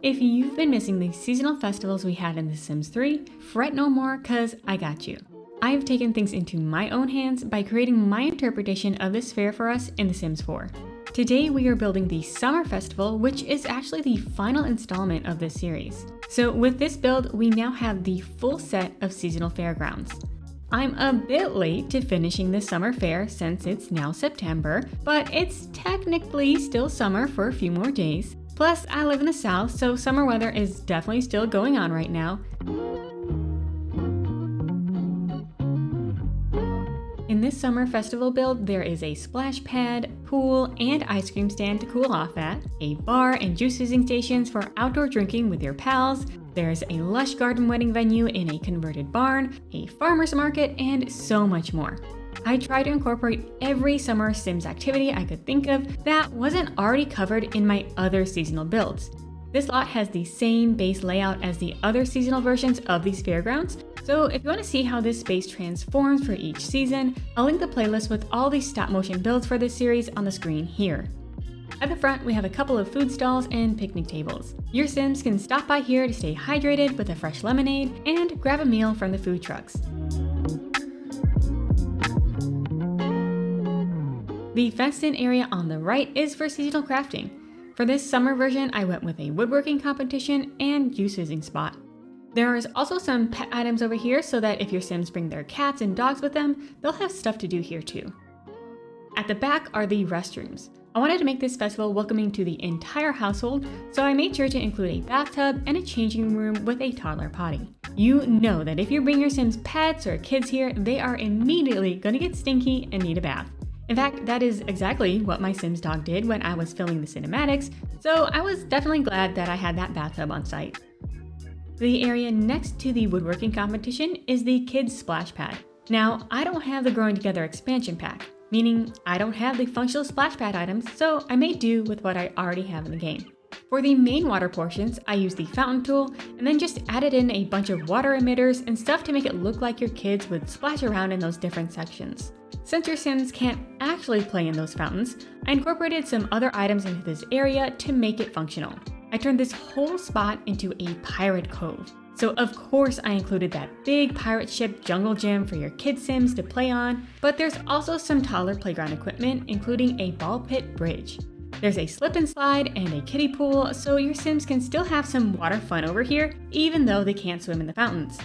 If you've been missing the seasonal festivals we had in The Sims 3, fret no more, cause I got you. I've taken things into my own hands by creating my interpretation of this fair for us in The Sims 4. Today we are building the Summer Festival, which is actually the final installment of this series. So with this build, we now have the full set of seasonal fairgrounds. I'm a bit late to finishing the summer fair since it's now September, but it's technically still summer for a few more days. Plus, I live in the south, so summer weather is definitely still going on right now. In this summer festival build, there is a splash pad, pool, and ice cream stand to cool off at, a bar and juice fizzing stations for outdoor drinking with your pals, there's a lush garden wedding venue in a converted barn, a farmer's market, and so much more. I try to incorporate every summer Sims activity I could think of that wasn't already covered in my other seasonal builds. This lot has the same base layout as the other seasonal versions of these fairgrounds, so if you want to see how this space transforms for each season, I'll link the playlist with all these stop motion builds for this series on the screen here. At the front, we have a couple of food stalls and picnic tables. Your Sims can stop by here to stay hydrated with a fresh lemonade and grab a meal from the food trucks. The fenced-in area on the right is for seasonal crafting. For this summer version, I went with a woodworking competition and juice fizzing spot. There is also some pet items over here so that if your Sims bring their cats and dogs with them, they'll have stuff to do here too. At the back are the restrooms. I wanted to make this festival welcoming to the entire household, so I made sure to include a bathtub and a changing room with a toddler potty. You know that if you bring your Sims pets or kids here, they are immediately gonna get stinky and need a bath. In fact, that is exactly what my Sims dog did when I was filming the cinematics, so I was definitely glad that I had that bathtub on site. The area next to the woodworking competition is the kids' splash pad. Now, I don't have the Growing Together expansion pack, meaning I don't have the functional splash pad items, so I made do with what I already have in the game. For the main water portions, I used the fountain tool and then just added in a bunch of water emitters and stuff to make it look like your kids would splash around in those different sections. Since your Sims can't actually play in those fountains, I incorporated some other items into this area to make it functional. I turned this whole spot into a pirate cove. So of course I included that big pirate ship jungle gym for your kid Sims to play on, but there's also some toddler playground equipment, including a ball pit bridge. There's a slip and slide and a kiddie pool, so your Sims can still have some water fun over here, even though they can't swim in the fountains.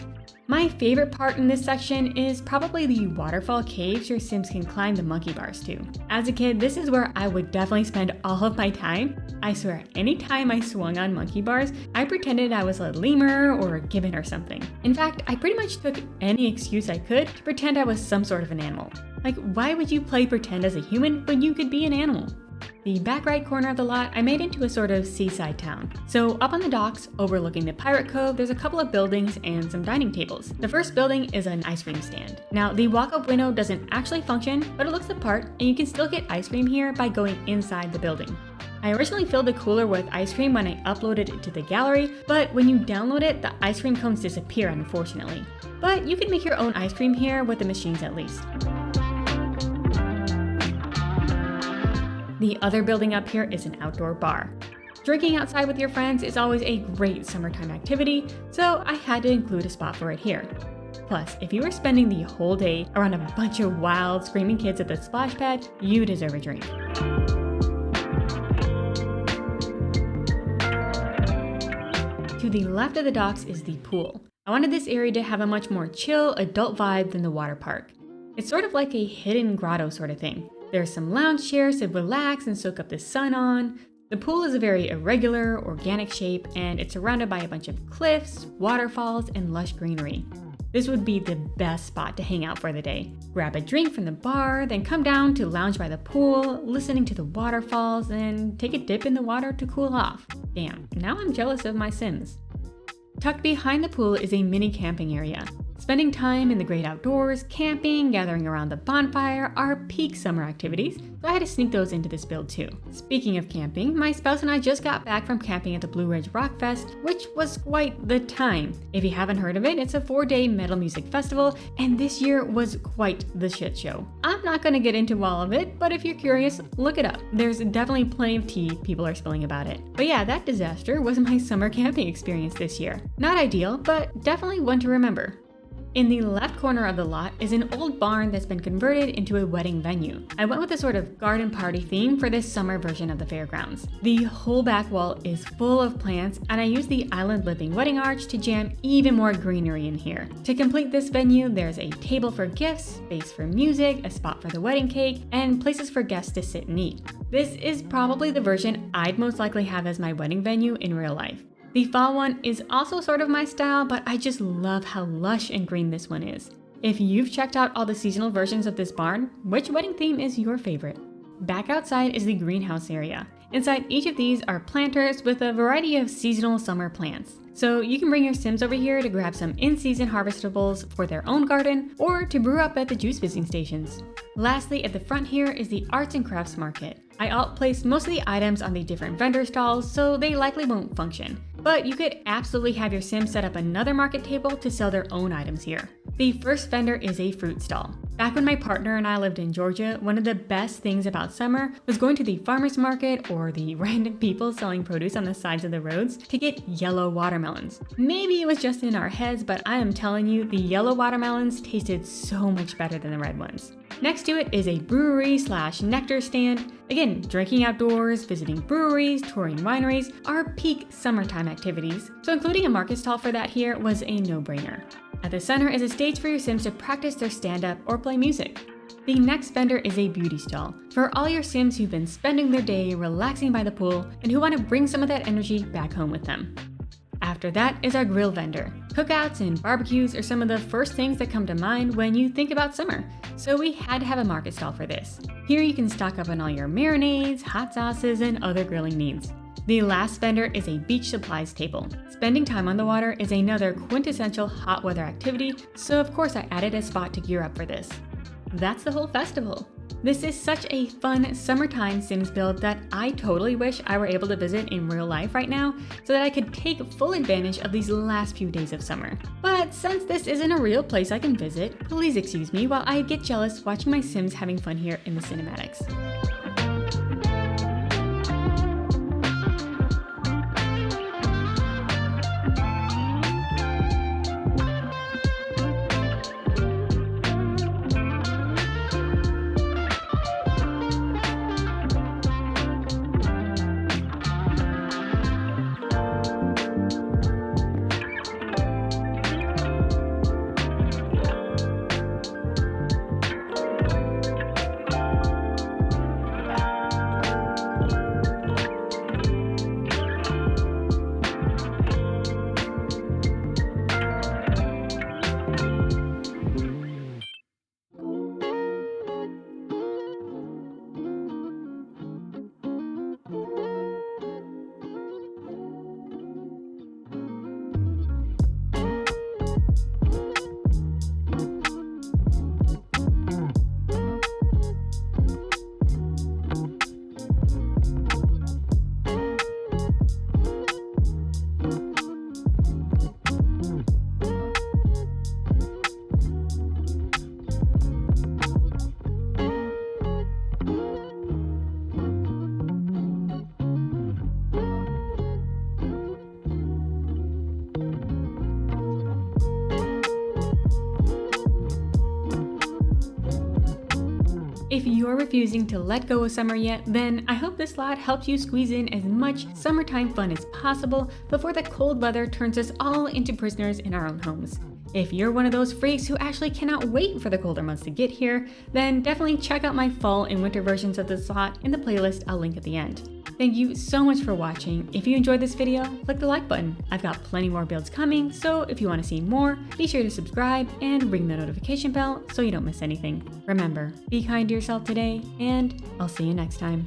My favorite part in this section is probably the waterfall caves your Sims can climb the monkey bars to. As a kid, this is where I would definitely spend all of my time. I swear, anytime I swung on monkey bars, I pretended I was a lemur or a gibbon or something. In fact, I pretty much took any excuse I could to pretend I was some sort of an animal. Like, why would you play pretend as a human when you could be an animal? The back right corner of the lot I made into a sort of seaside town. So up on the docks, overlooking the Pirate Cove, there's a couple of buildings and some dining tables. The first building is an ice cream stand. Now the walk-up window doesn't actually function, but it looks the part, and you can still get ice cream here by going inside the building. I originally filled the cooler with ice cream when I uploaded it to the gallery, but when you download it, the ice cream cones disappear unfortunately. But you can make your own ice cream here with the machines at least. The other building up here is an outdoor bar. Drinking outside with your friends is always a great summertime activity, so I had to include a spot for it here. Plus, if you were spending the whole day around a bunch of wild, screaming kids at the splash pad, you deserve a drink. To the left of the docks is the pool. I wanted this area to have a much more chill, adult vibe than the water park. It's sort of like a hidden grotto sort of thing. There are some lounge chairs to relax and soak up the sun on. The pool is a very irregular, organic shape, and it's surrounded by a bunch of cliffs, waterfalls, and lush greenery. This would be the best spot to hang out for the day. Grab a drink from the bar, then come down to lounge by the pool, listening to the waterfalls, and take a dip in the water to cool off. Damn, now I'm jealous of my Sims. Tucked behind the pool is a mini camping area. Spending time in the great outdoors, camping, gathering around the bonfire are peak summer activities, so I had to sneak those into this build too. Speaking of camping, my spouse and I just got back from camping at the Blue Ridge Rock Fest, which was quite the time. If you haven't heard of it, it's a 4-day metal music festival, and this year was quite the shit show. I'm not gonna get into all of it, but if you're curious, look it up. There's definitely plenty of tea people are spilling about it. But yeah, that disaster was my summer camping experience this year. Not ideal, but definitely one to remember. In the left corner of the lot is an old barn that's been converted into a wedding venue. I went with a sort of garden party theme for this summer version of the fairgrounds. The whole back wall is full of plants, and I used the island living wedding arch to jam even more greenery in here. To complete this venue, there's a table for gifts, space for music, a spot for the wedding cake, and places for guests to sit and eat. This is probably the version I'd most likely have as my wedding venue in real life. The fall one is also sort of my style, but I just love how lush and green this one is. If you've checked out all the seasonal versions of this barn, which wedding theme is your favorite? Back outside is the greenhouse area. Inside each of these are planters with a variety of seasonal summer plants. So you can bring your Sims over here to grab some in-season harvestables for their own garden or to brew up at the juice fizzing stations. Lastly, at the front here is the arts and crafts market. I alt-placed most of the items on the different vendor stalls, so they likely won't function. But you could absolutely have your Sims set up another market table to sell their own items here. The first vendor is a fruit stall. Back when my partner and I lived in Georgia, one of the best things about summer was going to the farmer's market or the random people selling produce on the sides of the roads to get yellow watermelons. Maybe it was just in our heads, but I am telling you, the yellow watermelons tasted so much better than the red ones. Next to it is a brewery/nectar stand. Again, drinking outdoors, visiting breweries, touring wineries are peak summertime activities, so including a market stall for that here was a no-brainer. At the center is a stage for your Sims to practice their stand-up or play music. The next vendor is a beauty stall for all your Sims who've been spending their day relaxing by the pool and who want to bring some of that energy back home with them. After that is our grill vendor. Cookouts and barbecues are some of the first things that come to mind when you think about summer, so we had to have a market stall for this. Here you can stock up on all your marinades, hot sauces, and other grilling needs. The last vendor is a beach supplies table. Spending time on the water is another quintessential hot weather activity, so of course I added a spot to gear up for this. That's the whole festival. This is such a fun summertime Sims build that I totally wish I were able to visit in real life right now so that I could take full advantage of these last few days of summer. But since this isn't a real place I can visit, please excuse me while I get jealous watching my Sims having fun here in the cinematics. If you're refusing to let go of summer yet, then I hope this lot helps you squeeze in as much summertime fun as possible before the cold weather turns us all into prisoners in our own homes. If you're one of those freaks who actually cannot wait for the colder months to get here, then definitely check out my fall and winter versions of this lot in the playlist I'll link at the end. Thank you so much for watching. If you enjoyed this video, click the like button. I've got plenty more builds coming, so if you want to see more, be sure to subscribe and ring the notification bell so you don't miss anything. Remember, be kind to yourself today, and I'll see you next time.